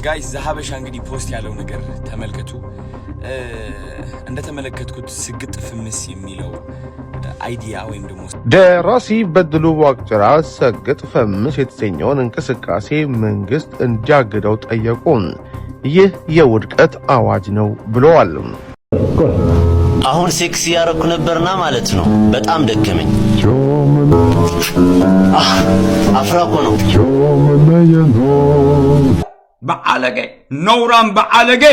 ጋይስ ዘሀበሻ እንግዲህ ፖስት ያለው ነገር ተመልከቱ። እንደተመለከትኩት ስግጥ ፍምስ የሚለው አይዲያ ወይም ደግሞ ደራሲ በድሉ ዋቅጅራ ሰግጥ ፍምስ የተሰኘውን እንቅስቃሴ መንግስት እንዲያግደው ጠየቁ። ይህ የውድቀት አዋጅ ነው ብለዋል። አሁን ሴክስ ያረኩ ነበርና ማለት ነው። በጣም ደከመኝ። አፍራኮ ነው በአለገ ኖራም በአለገ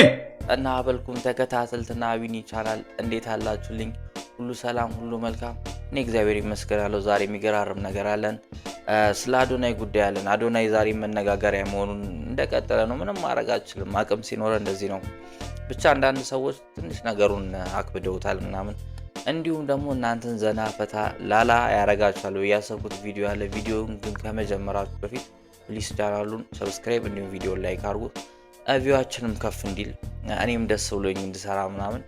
እና አበልኩም ተከታተልትና ዊኒ ቻናል እንዴት አላችሁልኝ? ሁሉ ሰላም ሁሉ መልካም። እኔ እግዚአብሔር ይመስገናለሁ። ዛሬ የሚገራርም ነገር አለን። ስለ አዶናይ ጉዳይ አለን። አዶናይ ዛሬ መነጋገሪያ መሆኑን እንደቀጠለ ነው። ምንም ማድረግ አልችልም። አቅም ሲኖር እንደዚህ ነው። ብቻ አንዳንድ ሰዎች ትንሽ ነገሩን አክብደውታል ምናምን። እንዲሁም ደግሞ እናንተን ዘና ፈታ ላላ ያረጋችኋል ያሰብኩት ቪዲዮ አለ። ቪዲዮውን ግን ከመጀመራችሁ በፊት ፕሊስ ቻናሉን ሰብስክራይብ እንዲሁም ቪዲዮ ላይክ አድርጉ። ቪዲዮአችንም ከፍ እንዲል እኔም ደስ ብሎኝ እንድሰራ ምናምን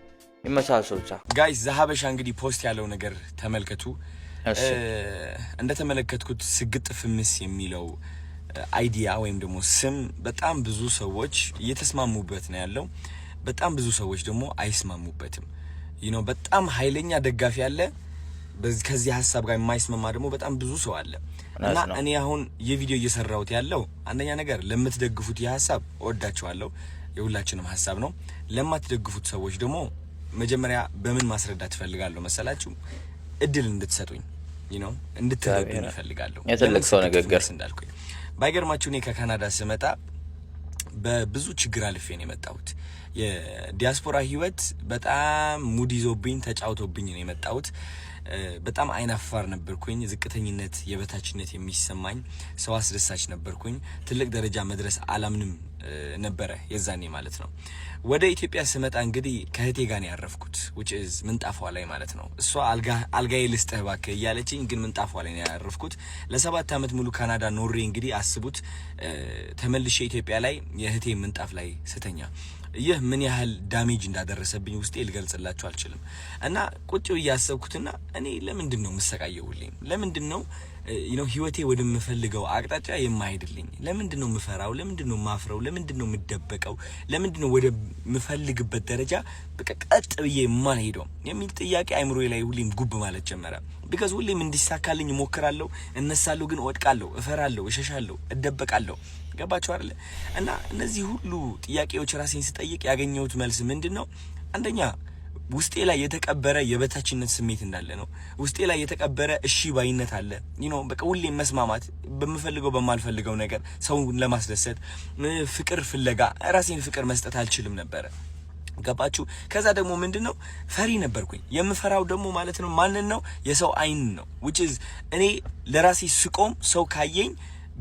ይመቻችሁ። ብቻ ጋይስ ዘሀበሻ እንግዲህ ፖስት ያለው ነገር ተመልከቱ። እንደተመለከትኩት ስግጥ ፍምስ የሚለው አይዲያ ወይም ደግሞ ስም በጣም ብዙ ሰዎች እየተስማሙበት ነው ያለው። በጣም ብዙ ሰዎች ደግሞ አይስማሙበትም። በጣም ኃይለኛ ደጋፊ አለ። ከዚህ ሐሳብ ጋር የማይስማማ ደግሞ በጣም ብዙ ሰው አለ። እና እኔ አሁን የቪዲዮ እየሰራሁት ያለው አንደኛ ነገር ለምትደግፉት የሐሳብ ወዳችኋለሁ፣ የሁላችንም ሐሳብ ነው። ለማትደግፉት ሰዎች ደግሞ መጀመሪያ በምን ማስረዳት ፈልጋለሁ መሰላችሁ? እድል እንድትሰጡኝ እንድትረዱኝ ፈልጋለሁ። የትልቅ ሰው ንግግር እንዳልኩኝ ባይገርማችሁ እኔ ከካናዳ ስመጣ በብዙ ችግር አልፌ ነው የመጣሁት። የዲያስፖራ ህይወት በጣም ሙድ ይዞብኝ ተጫውቶብኝ ነው የመጣሁት። በጣም አይናፋር ነበርኩኝ። ዝቅተኝነት፣ የበታችነት የሚሰማኝ ሰው አስደሳች ነበርኩኝ። ትልቅ ደረጃ መድረስ አላምንም ነበረ የዛኔ ማለት ነው። ወደ ኢትዮጵያ ስመጣ እንግዲህ ከህቴ ጋር ነው ያረፍኩት which is ምንጣፏ ላይ ማለት ነው። እሷ አልጋዬ ልስጥህ እባክህ እያለችኝ ግን ምንጣፏ ላይ ነው ያረፍኩት። ለ7 አመት ሙሉ ካናዳ ኖሬ እንግዲህ አስቡት ተመልሼ ኢትዮጵያ ላይ የህቴ ምንጣፍ ላይ ስተኛ ይህ ምን ያህል ዳሜጅ እንዳደረሰብኝ ውስጤ ልገልጽላችሁ አልችልም። እና ቁጭ ብዬ ያሰብኩትና እኔ ለምንድነው መሰቃየውልኝ? ለምንድነው ህይወቴ ወደምፈልገው አቅጣጫ የማይሄድልኝ? ለምንድነው ምፈራው? ለምንድነው ማፍረው? ለምንድነው ምደበቀው? ለምንድነው ወደ ምፈልግበት ደረጃ በቀጥ ብዬ የማልሄደው የሚል ጥያቄ አይምሮዬ ላይ ሁሌም ጉብ ማለት ጀመረ። ቢካዝ ሁሌም እንዲሳካልኝ ሞክራለሁ፣ እነሳለሁ፣ ግን ወድቃለሁ፣ እፈራለሁ፣ እሸሻለሁ፣ እደበቃለሁ። ገባችሁ አይደል? እና እነዚህ ሁሉ ጥያቄዎች ራሴን ስጠይቅ ያገኘሁት መልስ ምንድነው? አንደኛ ውስጤ ላይ የተቀበረ የበታችነት ስሜት እንዳለ ነው። ውስጤ ላይ የተቀበረ እሺ ባይነት አለ። በቃ ሁሌ መስማማት በምፈልገው በማልፈልገው ነገር ሰውን ለማስደሰት ፍቅር ፍለጋ ራሴን ፍቅር መስጠት አልችልም ነበር። ገባችሁ? ከዛ ደግሞ ምንድነው ፈሪ ነበርኩኝ። የምፈራው ደግሞ ማለት ነው ማንን ነው? የሰው አይን ነው which is እኔ ለራሴ ስቆም ሰው ካየኝ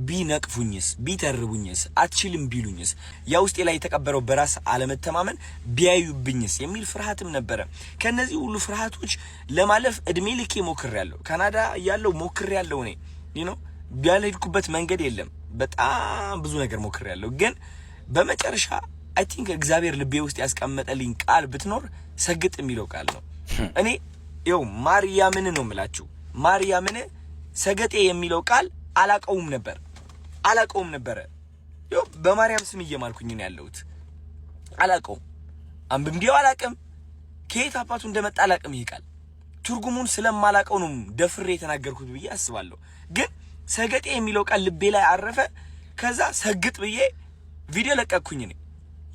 ቢነቅፉኝስ፣ ቢተርቡኝስ፣ አትችልም ቢሉኝስ፣ ያ ውስጤ ላይ የተቀበረው በራስ አለመተማመን ቢያዩብኝስ የሚል ፍርሃትም ነበረ። ከነዚህ ሁሉ ፍርሃቶች ለማለፍ እድሜ ልኬ ሞክሬያለሁ። ካናዳ ያለው ሞክሬያለሁ። እኔ ቢያልኩበት መንገድ የለም። በጣም ብዙ ነገር ሞክሬያለሁ። ግን በመጨረሻ አይ ቲንክ እግዚአብሔር ልቤ ውስጥ ያስቀመጠልኝ ቃል ብትኖር ሰግጥ የሚለው ቃል ነው። እኔ ማርያምን ነው የምላችሁ። ማርያምን ሰገጤ የሚለው ቃል አላቀውም ነበር። በማርያም ስም እየማልኩኝ ነው ያለሁት። አላቀውም፣ አንብቤው አላቅም፣ ከየት አባቱ እንደመጣ አላቅም። ይሄ ቃል ትርጉሙን ስለማላቀው ነው ደፍሬ የተናገርኩት ብዬ አስባለሁ። ግን ሰገጤ የሚለው ቃል ልቤ ላይ አረፈ። ከዛ ሰግጥ ብዬ ቪዲዮ ለቀቅኩኝ።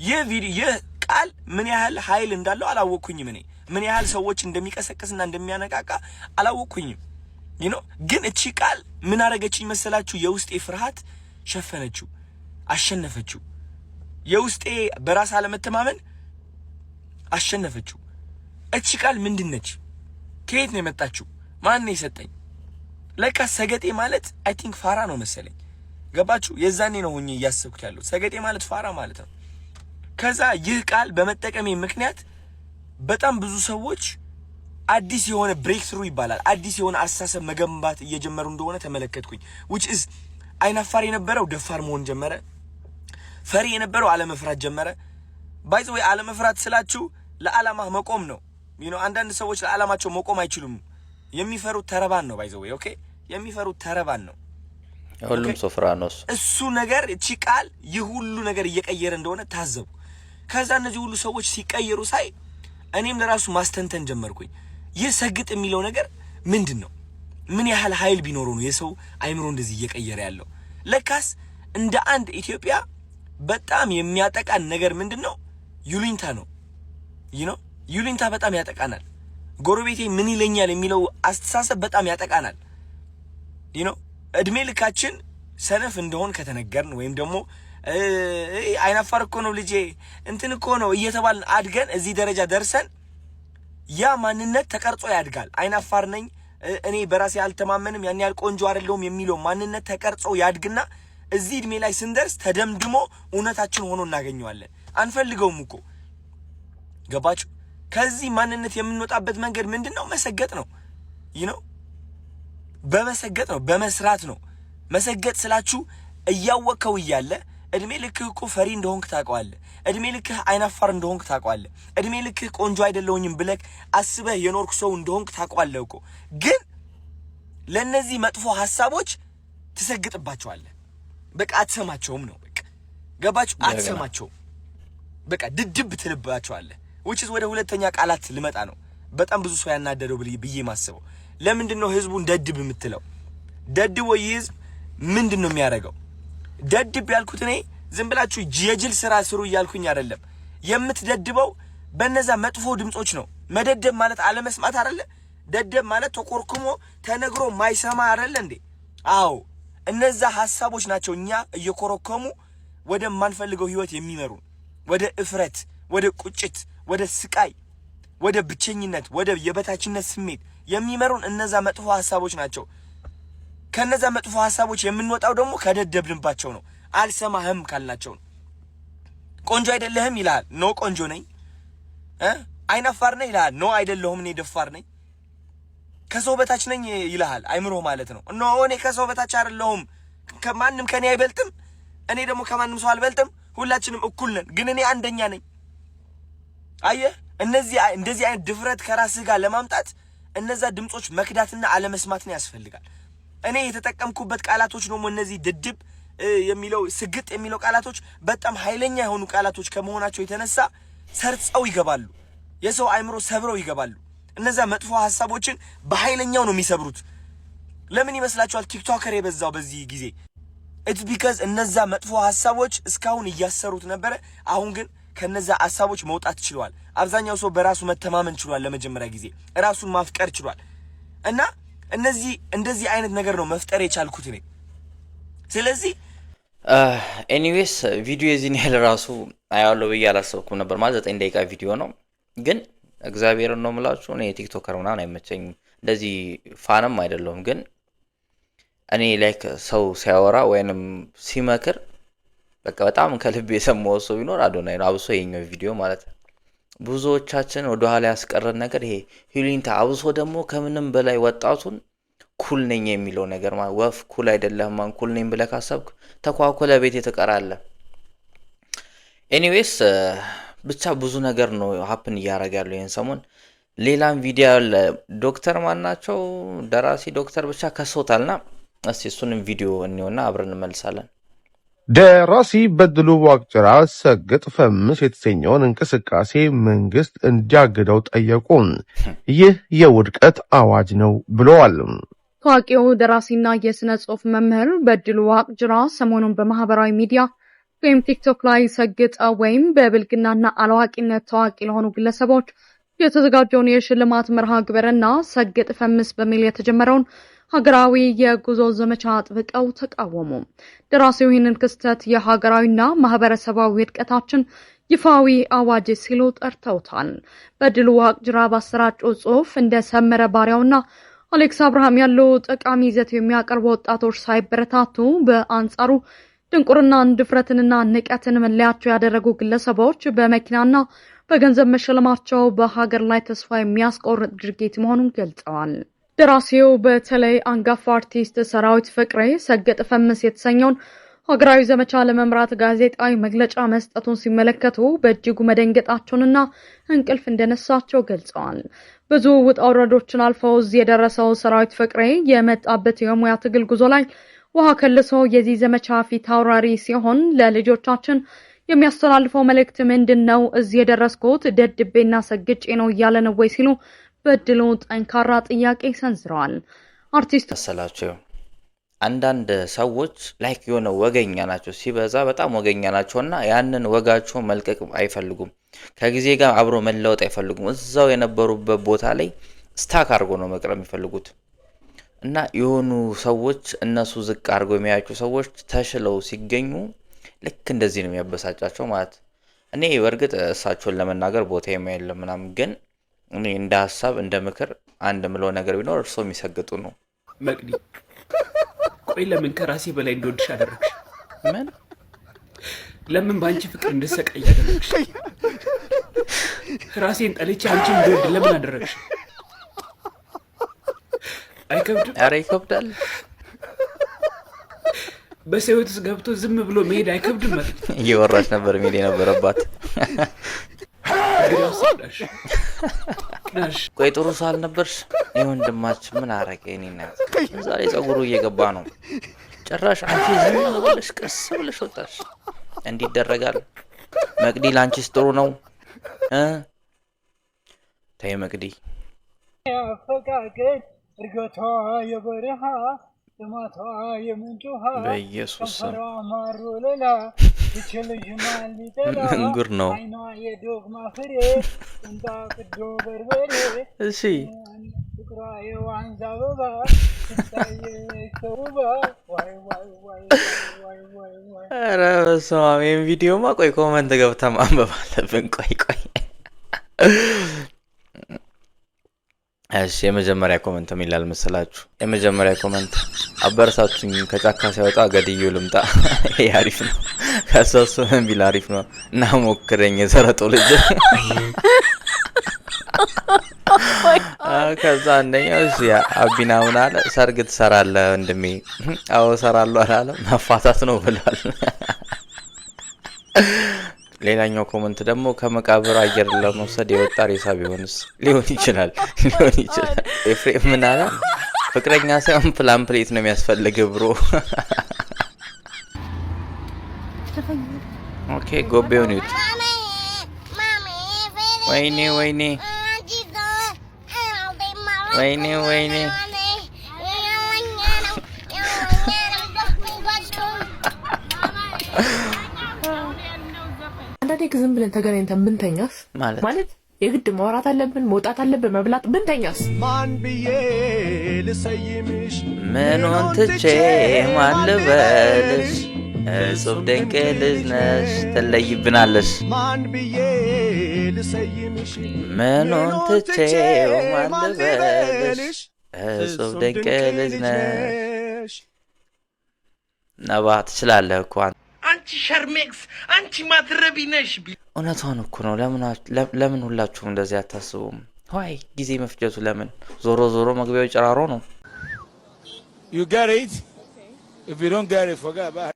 ይህ ቃል ምን ያህል ኃይል እንዳለው አላወቅኩኝም። ምን ያህል ሰዎች እንደሚቀሰቅስና እንደሚያነቃቃ አላወቅኩኝም። ግን እቺ ቃል ምን አረገችኝ መሰላችሁ? የውስጤ ፍርሃት ሸፈነችው፣ አሸነፈችው። የውስጤ በራስ አለመተማመን አሸነፈችው። እቺ ቃል ምንድነች? ከየት ነው የመጣችው? ማን ነው የሰጠኝ? ለካ ሰገጤ ማለት አይ ቲንክ ፋራ ነው መሰለኝ። ገባችሁ? የዛኔ ነው ሆኜ እያሰብኩት ያለው ሰገጤ ማለት ፋራ ማለት ነው። ከዛ ይህ ቃል በመጠቀሜ ምክንያት በጣም ብዙ ሰዎች አዲስ የሆነ ብሬክ ትሩ ይባላል አዲስ የሆነ አስተሳሰብ መገንባት እየጀመሩ እንደሆነ ተመለከትኩኝ። which is አይናፋር የነበረው ደፋር መሆን ጀመረ። ፈሪ የነበረው አለመፍራት ጀመረ። by the way አለመፍራት ስላችሁ ለዓላማ መቆም ነው። አንዳንድ ሰዎች ለዓላማቸው መቆም አይችሉም። የሚፈሩት ተረባን ነው by the way የሚፈሩት ተረባን ነው። ሁሉም ሶፍራ ነው እሱ ነገር እቺ ቃል ይሁሉ ነገር እየቀየረ እንደሆነ ታዘቡ ከዛ እነዚህ ሁሉ ሰዎች ሲቀየሩ ሳይ እኔም ለራሱ ማስተንተን ጀመርኩኝ ይህ ሰግጥ የሚለው ነገር ምንድነው ምን ያህል ኃይል ቢኖር ነው የሰው አይምሮ እንደዚህ እየቀየረ ያለው ለካስ እንደ አንድ ኢትዮጵያ በጣም የሚያጠቃን ነገር ምንድነው ዩሊንታ ነው ዩሊንታ በጣም ያጠቃናል ጎረቤቴ ምን ይለኛል የሚለው አስተሳሰብ በጣም ያጠቃናል እድሜ ልካችን ሰነፍ እንደሆን ከተነገርን ወይም ደግሞ አይናፋር እኮ ነው ልጄ እንትን እኮ ነው እየተባልን አድገን እዚህ ደረጃ ደርሰን ያ ማንነት ተቀርጾ ያድጋል አይናፋር ነኝ እኔ በራሴ አልተማመንም ያን ያህል ቆንጆ አይደለም የሚለው ማንነት ተቀርጾ ያድግና እዚህ እድሜ ላይ ስንደርስ ተደምድሞ እውነታችን ሆኖ እናገኘዋለን አንፈልገውም እኮ ገባችሁ ከዚህ ማንነት የምንወጣበት መንገድ ምንድነው መሰገጥ ነው በመሰገጥ ነው በመስራት ነው መሰገጥ ስላችሁ እያወቀው ይያለ እድሜ ልክህ እኮ ፈሪ እንደሆንክ ታውቀዋለህ እድሜ ልክህ አይናፋር እንደሆንክ ታውቀዋለህ እድሜ ልክህ ቆንጆ አይደለውኝም ብለክ አስበህ የኖርክ ሰው እንደሆንክ ታውቀዋለህ እኮ ግን ለነዚህ መጥፎ ሐሳቦች ትሰግጥባቸዋለህ በቃ አትሰማቸውም ነው በቃ ገባችሁ አትሰማቸውም በቃ ድድብ ትልባቸዋለህ which is ወደ ሁለተኛ ቃላት ልመጣ ነው በጣም ብዙ ሰው ያናደደው ብዬ ማስበው ለምንድነው ህዝቡን ደድብ የምትለው ደድቦ ይዝ ምንድነው የሚያደርገው ደድብ ያልኩት እኔ ዝም ብላችሁ የጅል ስራ ስሩ ይያልኩኝ አይደለም የምትደድበው በእነዛ መጥፎ ድምጾች ነው መደደብ ማለት አለመስማት አይደለ ደደብ ማለት ተቆርኩሞ ተነግሮ ማይሰማ አይደለ እንዴ አዎ እነዛ ሐሳቦች ናቸው እኛ እየኮረከሙ ወደ ማንፈልገው ህይወት የሚመሩ ወደ እፍረት ወደ ቁጭት ወደ ስቃይ ወደ ብቸኝነት ወደ የበታችነት ስሜት የሚመሩን እነዛ መጥፎ ሐሳቦች ናቸው ከነዛ መጥፎ ሐሳቦች የምንወጣው ደግሞ ከደደብንባቸው ነው አልሰማህም ካልናቸው ነው ቆንጆ አይደለህም ይላል ኖ ቆንጆ ነኝ አይናፋር ነኝ ይላል ኖ አይደለሁም እኔ ደፋር ነኝ ከሰው በታች ነኝ ይላል አይምሮ ማለት ነው ኖ እኔ ከሰው በታች አይደለሁም ከማንም ከኔ አይበልጥም እኔ ደግሞ ከማንም ሰው አልበልጥም ሁላችንም እኩል ነን ግን እኔ አንደኛ ነኝ አየህ እንደዚህ አይነት ድፍረት ከራስህ ጋር ለማምጣት እነዛ ድምጾች መክዳትና አለመስማትን ያስፈልጋል እኔ የተጠቀምኩበት ቃላቶች ደግሞ እነዚህ ድድብ የሚለው ስግጥ የሚለው ቃላቶች በጣም ኃይለኛ የሆኑ ቃላቶች ከመሆናቸው የተነሳ ሰርጸው ይገባሉ የሰው አይምሮ ሰብረው ይገባሉ እነዛ መጥፎ ሐሳቦችን በኃይለኛው ነው የሚሰብሩት ለምን ይመስላችኋል ቲክቶከር የበዛው በዚህ ጊዜ it's because እነዛ መጥፎ ሐሳቦች እስካሁን እያሰሩት ነበር አሁን ግን ከነዛ ሐሳቦች መውጣት ችሏል አብዛኛው ሰው በራሱ መተማመን ችሏል ለመጀመሪያ ጊዜ ራሱን ማፍቀር ችሏል እና እንደዚህ አይነት ነገር ነው መፍጠር የቻልኩት እኔ ስለዚህ ኤኒዌይስ ቪዲዮ የዚህን ያህል ራሱ አያለው ብዬ አላሰብኩም ነበር ማለት 9 ደቂቃ ቪዲዮ ነው ግን እግዚአብሔርን ነው የምላችሁ እኔ ቲክቶከር ምናምን አይመቸኝም እንደዚህ ፋንም አይደለሁም ግን እኔ ላይክ ሰው ሲያወራ ወይንም ሲመክር በቃ በጣም ከልብ የሰማው ሰው ቢኖር አዶናይ ነው አብሶ የኛው ቪዲዮ ማለት ብዙዎቻችን ወደ ኋላ ያስቀረን ነገር ይሄ ሂሊንታ አብሶ ደግሞ ከምንም በላይ ወጣቱን ኩል ነኝ የሚለው ነገር ማለት ወፍ ኩል አይደለም ማን ኩል ነኝ ብለህ ካሰብክ ተኳኩለ ቤት የተቀራለ ኤኒዌይስ ብቻ ብዙ ነገር ነው ሀፕን እያደረጋሉ ይሄን ሰሞን ሌላም ቪዲዮ ዶክተር ማናቸው ደራሲ ዶክተር ብቻ ከሶታልና እስቲ እሱንም ቪዲዮ እንየውና አብረን እንመልሳለን ደራሲ በድሉ ዋቅጅራ ሰግጥ ፈምስ የተሰኘውን እንቅስቃሴ መንግስት እንዲያግደው ጠየቁ ይህ የውድቀት አዋጅ ነው ብለዋል ታዋቂው ደራሲና የስነ ጽሑፍ መምህር በድሉ ዋቅጅራ ሰሞኑን በማህበራዊ ሚዲያ ወይም ቲክቶክ ላይ ሰግጥ ወይም በብልግናና አላዋቂነት ታዋቂ ለሆኑ ግለሰቦች የተዘጋጀውን የሽልማት መርሃ ግብርና ሰግጥ ፈምስ በሚል የተጀመረውን ሀገራዊ የጉዞ ዘመቻ አጥብቀው ተቃወሙ ደራሲው ይህንን ክስተት የሀገራዊና ማህበረሰባዊ ውድቀታችን ይፋዊ አዋጅ ሲሉ ጠርተውታል በድሉ ዋቅጅራ ባሰራጨው ጽሑፍ እንደ ሰመረ ባሪያውና አሌክስ አብርሃም ያሉ ጠቃሚ ይዘት የሚያቀርቡ ወጣቶች ሳይበረታቱ በአንጻሩ ድንቁርናን ድፍረትንና ንቀትን መለያቸው ያደረጉ ግለሰቦች በመኪናና በገንዘብ መሸለማቸው በሀገር ላይ ተስፋ የሚያስቆርጥ ድርጊት መሆኑን ገልጸዋል ደራሲው በተለይ አንጋፋ አርቲስት ሰራዊት ፍቅሬ ሰግጥ ፈምስ የተሰኘውን ሀገራዊ ዘመቻ ለመምራት ጋዜጣዊ መግለጫ መስጠቱን ሲመለከቱ በእጅጉ መደንገጣቸውንና እንቅልፍ እንደነሳቸው ገልጸዋል ብዙ ውጣ ውረዶችን አልፈው የደረሰው ሰራዊት ፍቅሬ የመጣበት የሙያ ትግል ጉዞ ላይ ውሃ ከልሶ የዚህ ዘመቻ ፊት አውራሪ ሲሆን ለልጆቻችን የሚያስተላልፈው መልእክት ምንድነው? እዚህ የደረስኩት ደድቤና ሰግጬ ነው እያለ ነው ወይ ሲሉ በድሉ ጠንካራ ጥያቄ ሰንዝረዋል። አርቲስት ተሰላቸው አንዳንድ ሰዎች ላይክ የሆነ ወገኛ ናቸው፣ ሲበዛ በጣም ወገኛ ናቸውና ያንን ወጋቸው መልቀቅ አይፈልጉም። ከጊዜ ጋር አብሮ መለወጥ አይፈልጉም። እዛው የነበሩበት ቦታ ላይ ስታክ አድርጎ ነው መቅረብ የሚፈልጉት። እና የሆኑ ሰዎች እነሱ ዝቅ አድርጎ የሚያዩቸው ሰዎች ተሽለው ሲገኙ ልክ እንደዚህ ነው የሚያበሳጫቸው ማለት። እኔ በርግጥ እሳቸውን ለመናገር ቦታ የማይለም ምናምን፣ ግን እኔ እንደ ሐሳብ እንደ ምክር አንድ ምለው ነገር ቢኖር እርሶ የሚሰግጡ ነው። መቅዲ ቆይ ለምን ከራሴ በላይ እንደወድሽ አደረግሽ? ምን ለምን ባንቺ ፍቅር እንድሰቃይ አደረግሽ? ራሴን ጠልቼ አንቺን እንደወድ ለምን አደረግሽ? አይከብድም? ኧረ ይከብዳል። በሰው ሕይወት ውስጥ ገብቶ ዝም ብሎ መሄድ አይከብድም? ማለት እየወራች ነበር መሄድ የነበረባት። ቆይ ጥሩ ሰው አልነበርሽ? የወንድማችን ምን አረገ? እኔና ዛሬ ጸጉሩ እየገባ ነው። ጭራሽ አንቺ ዝም ብለሽ ቀስ ብለሽ ወጣሽ። እንዲህ ይደረጋል? መቅዲ ላንቺስ ጥሩ ነው? ተይ መቅዲ። ያፈቃቀት እርገቷ የበረሃ ጥማቷ የምንጭ ውሃ በኢየሱስ ማሩ ሌላ ይችልሽ ማሊጠላ መንጉር ነው። አይኗ የዶግማ ፍሬ እንጣ ቅዶ በርበሬ እሺ ፍቅሯ የዋንዛ አበባ ስታየ ተውባ ዋይ ዋይ ዋይ ዋይ ዋይ ዋይ። ኧረ በስመ አብ! ይሄን ቪዲዮማ ቆይ ኮመንት ገብታ ማንበብ አለብን። ቆይ እሺ የመጀመሪያ ኮመንት ምን ይላል መሰላችሁ? የመጀመሪያ ኮመንት አበረታቱኝ፣ ከጫካ ሲወጣ ገድዬው ልምጣ። ይሄ አሪፍ ነው። ከሰሱ ምን ቢል አሪፍ ነው? እና ሞክረኝ የዘረጦ ልጅ። ከዛ አንደኛው እሺ አቢና ምን አለ? ሰርግ ትሰራለህ ወንድሜ? አዎ እሰራለሁ አላለ። መፋታት ነው ብሏል። ሌላኛው ኮመንት ደግሞ ከመቃብር አየር ለመውሰድ የወጣ ሬሳ ቢሆንስ? ሊሆን ይችላል። ኤፍሬም ምን አለ? ፍቅረኛ ሳይሆን ፕላምፕሌት ነው የሚያስፈልግ ብሮ። ኦኬ ጎቤውን ይውጥ። ወይኔ ወይኔ ወይኔ ወይኔ አንዳንዴ ዝም ብለን ተገናኝተን ብንተኛስ? ማለት የግድ ማውራት አለብን፣ መውጣት አለብን፣ መብላት ብንተኛስ? ማን ብዬ ልሰይምሽ? ምኑን ትቼ ማን ልበልሽ? እጹብ ድንቅ ልጅ ነሽ ትለይብናለሽ። ማን ብዬ ልሰይምሽ? ምኑን ትቼ ማን ልበልሽ? እጹብ ድንቅ ልጅ ነሽ። ነባ ትችላለህ እኮ አንቺ ሸርሜክስ፣ አንቺ ማትረቢ ነሽ። እውነቷን እኮ ነው። ለምን ሁላችሁም እንደዚህ አታስቡም? ዋይ ጊዜ መፍጀቱ ለምን? ዞሮ ዞሮ መግቢያው ጭራሮ ነው። You get it? If you don't get it, forget about it.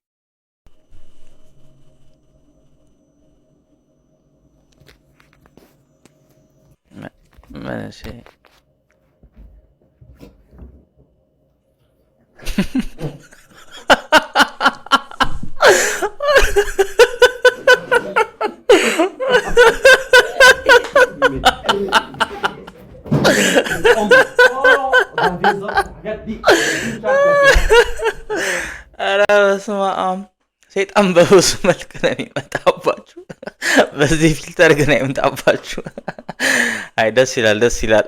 እሺ ኧረ በስመ አብ! ሰይጣን በብዙ መልክ ነው የሚመጣባችሁ። በዚህ ፊልተር ግን አይመጣባችሁ። አይ ደስ ይላል፣ ደስ ይላል።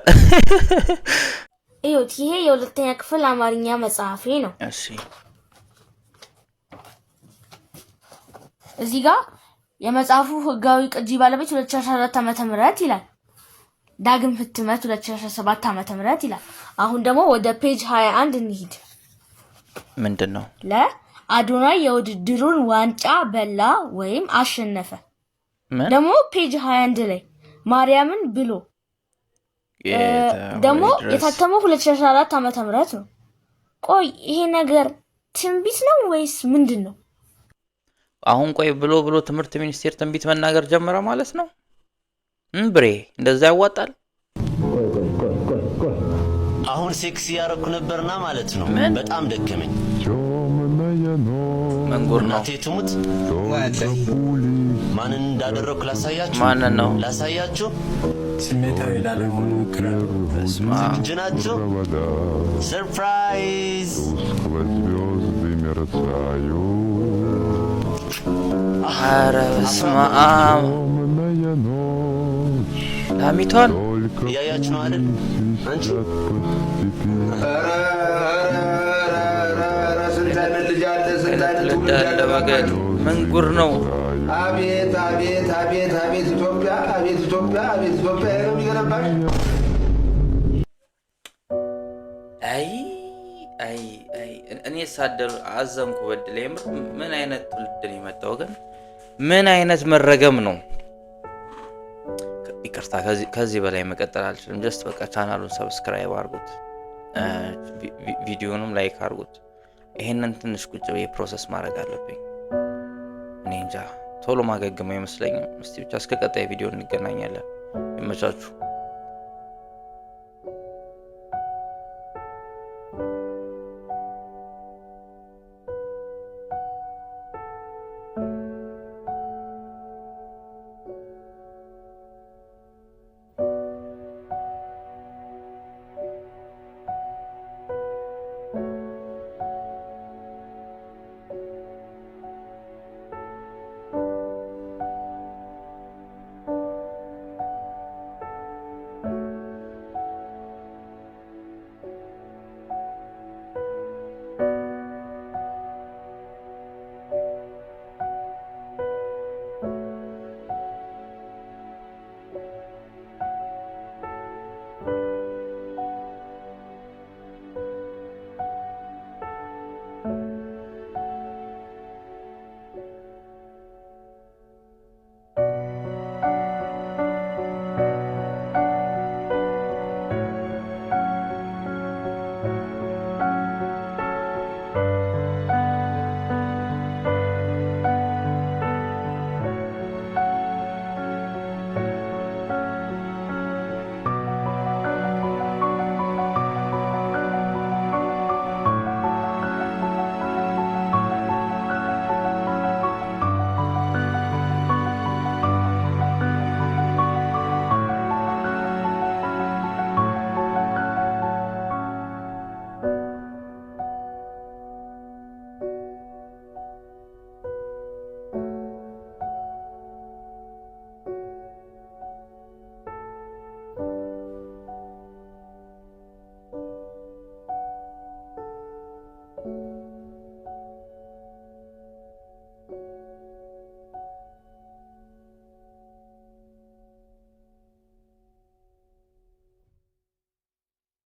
እዩት፣ ይሄ የሁለተኛ ክፍል አማርኛ መጽሐፌ ነው። እሺ እዚህ ጋር የመጽሐፉ ህጋዊ ቅጂ ባለቤት 2014 ዓ.ም ይላል። ዳግም ህትመት 2017 ዓ.ም ይላል። አሁን ደግሞ ወደ ፔጅ 21 እንሂድ። ምንድነው? ለአዶናይ የውድድሩን ዋንጫ በላ ወይም አሸነፈ። ደግሞ ፔጅ 21 ላይ ማርያምን ብሎ ደግሞ የታተመው 2014 ዓ.ም ነው። ቆይ ይሄ ነገር ትንቢት ነው ወይስ ምንድነው? አሁን ቆይ ብሎ ትምህርት ሚኒስቴር ትንቢት መናገር ጀመረ ማለት ነው? ብሬ እንደዛ ያዋጣል? አሁን ሴክስ ያረኩ ነበርና ማለት ነው። በጣም ደከመኝ። መንጉር ነው እናቴ ትሙት ማንን እንዳደረኩ ላሳያችሁ ማንን ነው ላሳያችሁ ስሜታዊ ላለመሆን ሞክራለሁ ዝግጁ ናችሁ ሰርፕራይዝ ኧረ በስመ አብ ላሚቷን እያያችሁ ነው አይደል አንቺ መንጉር ነው አቤት አቤት አቤት አቤት ኢትዮጵያ አቤት ኢትዮጵያ አቤት ኢትዮጵያ ነው የሚገነባሽ አይ እኔ ሳደር አዘንኩ በድል ምን አይነት ትውልድ ነው የመጣው ግን ምን አይነት መረገም ነው ይቅርታ ከዚህ በላይ መቀጠል አልችልም ጀስት በቃ ቻናሉን ሰብስክራይብ አድርጉት ቪዲዮንም ላይክ አድርጉት ይሄንን ትንሽ ቁጭ ብዬ ፕሮሰስ ማድረግ አለብኝ እኔ እንጃ ቶሎ ማገገም አይመስለኝም እስቲ ብቻ እስከ ቀጣይ ቪዲዮ እንገናኛለን ይመቻችሁ